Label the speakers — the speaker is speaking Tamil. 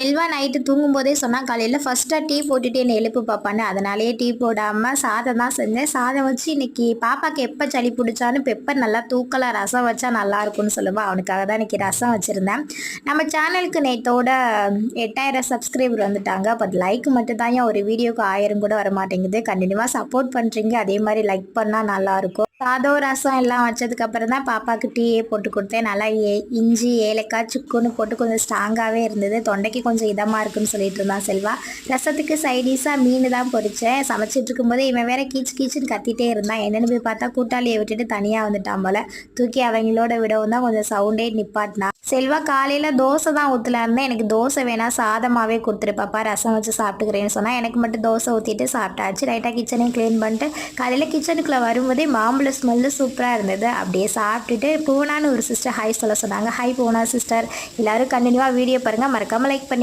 Speaker 1: செல்வா நைட்டு தூங்கும்போதே சொன்னா, காலையில ஃபர்ஸ்ட்டா டீ போட்டுட்டு என்னை எழுப்பு பாப்பான்னு. அதனாலேயே டீ போடாம சாதம் தான் செஞ்சேன். சாதம் வச்சு இன்னைக்கு பாப்பாக்கு எப்ப சளி பிடிச்சாலும் பெப்பர் நல்லா தூக்கலா ரசம் வச்சா நல்லாயிருக்கும்னு சொல்லுவா. அவனுக்காக தான் இன்னைக்கு ரசம் வச்சிருந்தேன். நம்ம சேனலுக்கு நேத்தோட 8000 சப்ஸ்கிரைபர் வந்துட்டாங்க. பட் லைக் மட்டும் தான் ஒரு வீடியோக்கு 1000 கூட வரமாட்டேங்குது. கண்டினியூவா சப்போர்ட் பண்றீங்க. அதே மாதிரி லைக் பண்ணா நல்லாயிருக்கும். சாதம் ரசம் எல்லாம் வச்சதுக்கப்புறம் தான் பாப்பாவுக்கு டீயே போட்டு கொடுத்தேன். நல்லா இஞ்சி ஏலக்காய் சுக்குன்னு போட்டு கொஞ்சம் ஸ்ட்ராங்காகவே இருந்தது. தொண்டைக்கு கொஞ்சம் இதமாக இருக்குன்னு சொல்லிட்டு இருந்தான் செல்வா. ரசத்துக்கு சைடிஷாக மீன் தான் பொரிச்சேன். சமைச்சிட்டு இருக்கும்போது இவன் வேற கீச்சு கீச்சுன்னு கத்திட்டே இருந்தான். என்னென்னு போய் பார்த்தா கூட்டாளியை விட்டுட்டு தனியாக வந்துட்டான் போல. தூக்கி அவங்களோட விடவும் தான் கொஞ்சம் சவுண்டே நிப்பாட்டினான். செல்வா காலையில் தோசை தான் ஊற்றலாம் இருந்தேன். எனக்கு தோசை வேணாம் சாதமாகவே கொடுத்துருப்பாப்பா ரசம் வச்சு சாப்பிட்டுக்கிறேன்னு சொன்னால் எனக்கு மட்டும் தோசை ஊற்றிட்டு சாப்பிட்டாச்சு. ரைட்டாக கிச்சனையும் க்ளீன் பண்ணிட்டு காலையில் கிச்சனுக்குள்ளே வரும்போதே மாம்பழ ஸ்மெல்லு சூப்பராக இருந்தது. அப்படியே சாப்பிட்டுட்டு பூனான்னு ஒரு சிஸ்டர் ஹாய் சொல்ல சொன்னாங்க. ஹாய் பூனா சிஸ்டர். எல்லோரும் கண்டினியூவாக வீடியோ பாருங்கள். மறக்காமல் லைக் பண்ணிடுங்க.